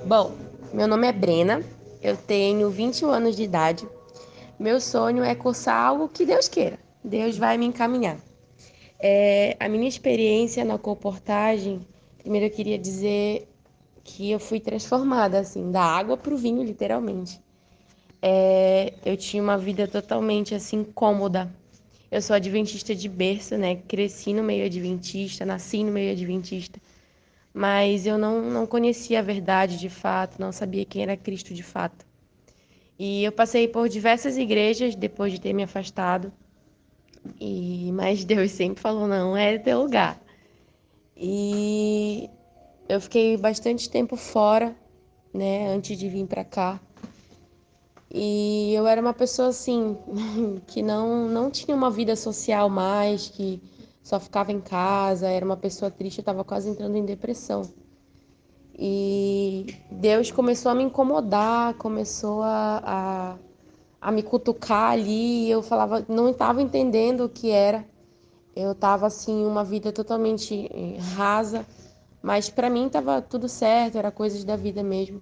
Bom, meu nome é Brena, eu tenho 21 anos de idade. Meu sonho é cursar algo que Deus queira. Deus vai me encaminhar. A minha experiência na comportagem, primeiro eu queria dizer que eu fui transformada, assim, da água para o vinho, literalmente. Eu tinha uma vida totalmente, assim, cômoda. Eu sou adventista de berço, né? Cresci no meio adventista, nasci no meio adventista. Mas eu não conhecia a verdade de fato, não sabia quem era Cristo de fato. E eu passei por diversas igrejas depois de ter me afastado, mas Deus sempre falou: não, é teu lugar. E eu fiquei bastante tempo fora, né, antes de vir para cá. E eu era uma pessoa assim, que não tinha uma vida social mais, que só ficava em casa, era uma pessoa triste, eu estava quase entrando em depressão. E Deus começou a me incomodar, começou a me cutucar ali. E eu falava, não estava entendendo o que era. Eu estava assim, uma vida totalmente rasa, mas para mim estava tudo certo, era coisas da vida mesmo.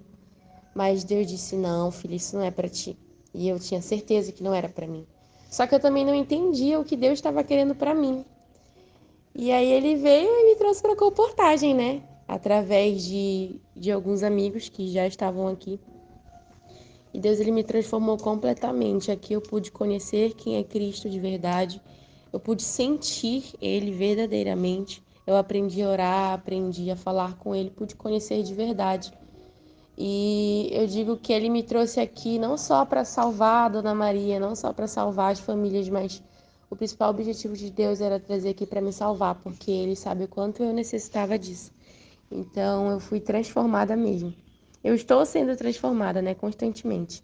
Mas Deus disse: não, filho, isso não é para ti. E eu tinha certeza que não era para mim. Só que eu também não entendia o que Deus estava querendo para mim. E aí ele veio e me trouxe para a comportagem, né? Através de alguns amigos que já estavam aqui. E Deus ele me transformou completamente. Aqui eu pude conhecer quem é Cristo de verdade. Eu pude sentir ele verdadeiramente. Eu aprendi a orar, aprendi a falar com ele, pude conhecer de verdade. E eu digo que ele me trouxe aqui não só para salvar a Dona Maria, não só para salvar as famílias, mas o principal objetivo de Deus era trazer aqui para me salvar, porque ele sabe o quanto eu necessitava disso. Então eu fui transformada mesmo. Eu estou sendo transformada, né, constantemente.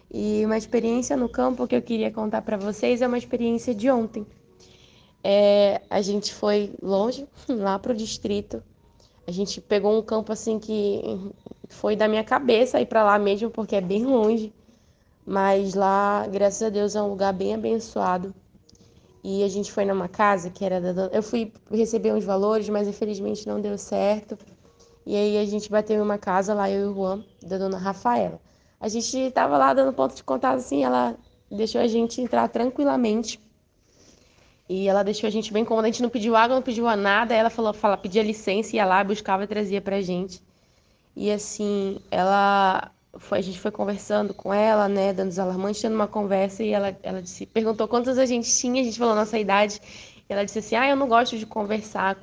E uma experiência no campo que eu queria contar para vocês é uma experiência de ontem. A gente foi longe, lá pro distrito. A gente pegou um campo assim que foi da minha cabeça ir para lá mesmo, porque é bem longe. Mas lá, graças a Deus, é um lugar bem abençoado. E a gente foi numa casa que era da dona... Eu fui receber uns valores, mas infelizmente não deu certo. E aí a gente bateu em uma casa lá, eu e o Juan, da dona Rafaela. A gente tava lá dando ponto de contato assim, ela deixou a gente entrar tranquilamente. E ela deixou a gente bem cômoda. A gente não pediu água, não pediu nada. Ela pedia licença, ia lá, buscava e trazia pra gente. E assim, a gente foi conversando com ela, né, dando os alarmantes, tendo uma conversa, e ela disse, perguntou quantos a gente tinha, a gente falou a nossa idade. E ela disse assim: eu não gosto de conversar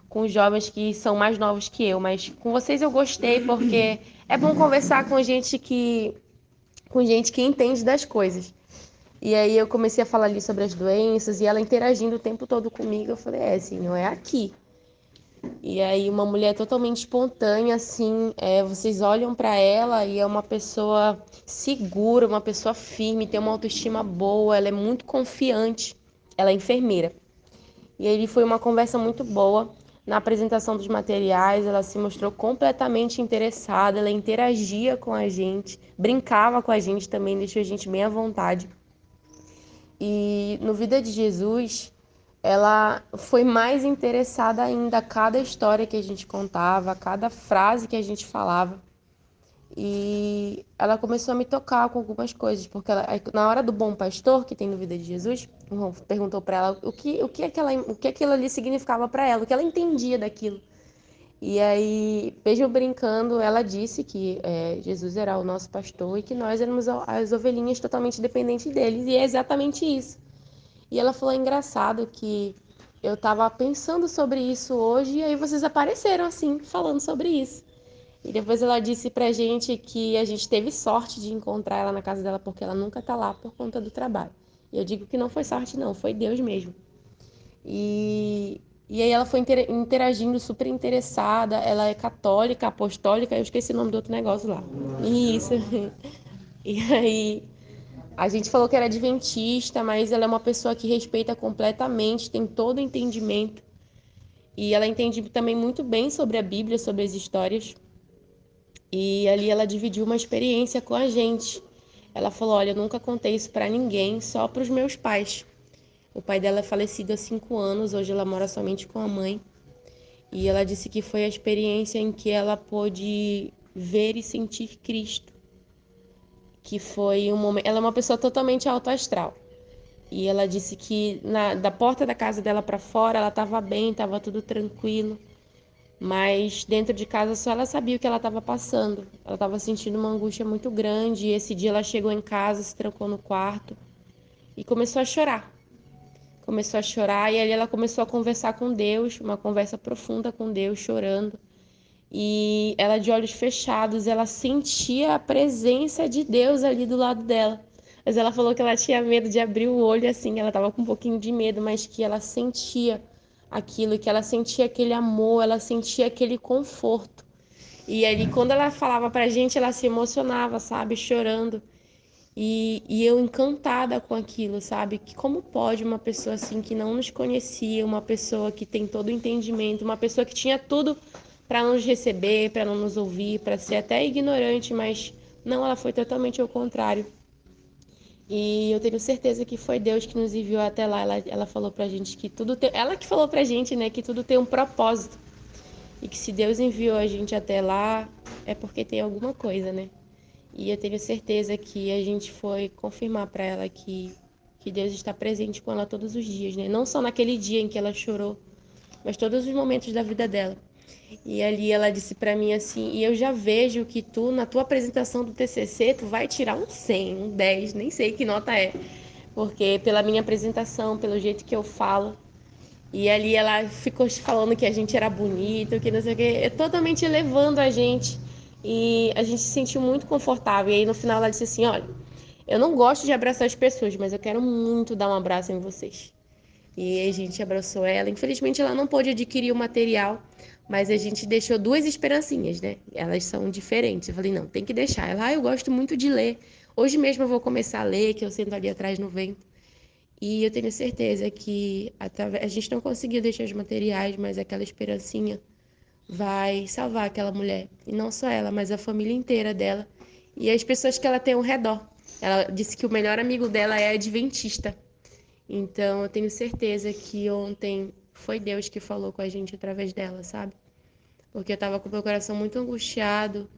com jovens que são mais novos que eu, mas com vocês eu gostei, porque é bom conversar com gente que entende das coisas. E aí eu comecei a falar ali sobre as doenças, e ela interagindo o tempo todo comigo. Eu falei: assim, não é aqui. E aí uma mulher totalmente espontânea, assim, vocês olham para ela e é uma pessoa segura, uma pessoa firme, tem uma autoestima boa, ela é muito confiante, ela é enfermeira. E aí foi uma conversa muito boa. Na apresentação dos materiais, ela se mostrou completamente interessada, ela interagia com a gente, brincava com a gente também, deixou a gente bem à vontade. E no Vida de Jesus, ela foi mais interessada ainda a cada história que a gente contava, a cada frase que a gente falava. E ela começou a me tocar com algumas coisas, porque na hora do bom pastor, que tem no Vida de Jesus, o João perguntou para ela o que aquilo ali significava para ela, o que ela entendia daquilo. E aí, mesmo brincando, ela disse que Jesus era o nosso pastor e que nós éramos as ovelhinhas totalmente dependentes dele. E é exatamente isso. E ela falou: engraçado que eu tava pensando sobre isso hoje e aí vocês apareceram assim, falando sobre isso. E depois ela disse pra gente que a gente teve sorte de encontrar ela na casa dela porque ela nunca tá lá por conta do trabalho. E eu digo que não foi sorte não, foi Deus mesmo. E, e aí ela foi interagindo, super interessada. Ela é católica, apostólica, eu esqueci o nome do outro negócio lá. Isso. E aí a gente falou que era adventista, mas ela é uma pessoa que respeita completamente, tem todo o entendimento. E ela entende também muito bem sobre a Bíblia, sobre as histórias. E ali ela dividiu uma experiência com a gente. Ela falou: olha, eu nunca contei isso para ninguém, só para os meus pais. O pai dela é falecido há 5 anos, hoje ela mora somente com a mãe. E ela disse que foi a experiência em que ela pôde ver e sentir Cristo, que foi um momento. Ela é uma pessoa totalmente autoastral. E ela disse que da porta da casa dela para fora ela estava bem, estava tudo tranquilo, mas dentro de casa só ela sabia o que ela estava passando. Ela estava sentindo uma angústia muito grande. E esse dia ela chegou em casa, se trancou no quarto e começou a chorar. Começou a chorar e ali ela começou a conversar com Deus, uma conversa profunda com Deus, chorando. E ela, de olhos fechados, ela sentia a presença de Deus ali do lado dela. Mas ela falou que ela tinha medo de abrir o olho assim, ela estava com um pouquinho de medo, mas que ela sentia aquilo, que ela sentia aquele amor, ela sentia aquele conforto. E ali, quando ela falava pra gente, ela se emocionava, sabe, chorando. E eu encantada com aquilo, sabe? Que como pode uma pessoa assim que não nos conhecia, uma pessoa que tem todo o entendimento, uma pessoa que tinha tudo para não nos receber, para não nos ouvir, para ser até ignorante, mas não, ela foi totalmente ao contrário. E eu tenho certeza que foi Deus que nos enviou até lá. Ela falou pra gente que tudo tem. Ela que falou pra gente, né, que tudo tem um propósito. E que se Deus enviou a gente até lá, é porque tem alguma coisa, né? E eu tenho certeza que a gente foi confirmar para ela que Deus está presente com ela todos os dias, né? Não só naquele dia em que ela chorou, mas todos os momentos da vida dela. E ali ela disse para mim assim: "E eu já vejo que tu na tua apresentação do TCC, tu vai tirar um 100, um 10, nem sei que nota é, porque pela minha apresentação, pelo jeito que eu falo". E ali ela ficou falando que a gente era bonito, que não sei o quê, totalmente elevando a gente. E a gente se sentiu muito confortável. E aí no final ela disse assim: "Olha, eu não gosto de abraçar as pessoas, mas eu quero muito dar um abraço em vocês". E aí a gente abraçou ela. Infelizmente ela não pôde adquirir o material, mas a gente deixou duas esperancinhas, né? Elas são diferentes. Eu falei: "Não, tem que deixar". Ela: "Ah, eu gosto muito de ler. Hoje mesmo eu vou começar a ler, que eu sento ali atrás no vento". E eu tenho certeza que a gente não conseguiu deixar os materiais, mas aquela esperancinha vai salvar aquela mulher. E não só ela, mas a família inteira dela e as pessoas que ela tem ao redor. Ela disse que o melhor amigo dela é adventista. Então eu tenho certeza que ontem foi Deus que falou com a gente através dela, sabe? Porque eu tava com o meu coração muito angustiado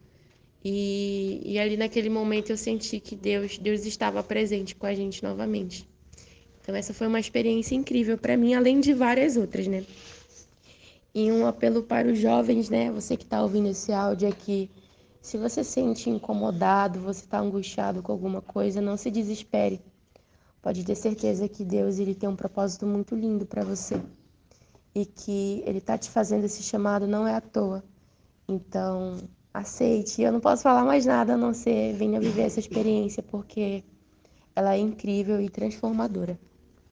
e ali naquele momento eu senti que Deus estava presente com a gente novamente. Então essa foi uma experiência incrível para mim, além de várias outras, né? E um apelo para os jovens, né? Você que está ouvindo esse áudio é que se você se sente incomodado, você está angustiado com alguma coisa, não se desespere. Pode ter certeza que Deus ele tem um propósito muito lindo para você e que Ele está te fazendo esse chamado não é à toa. Então aceite. Eu não posso falar mais nada a não ser venha viver essa experiência porque ela é incrível e transformadora.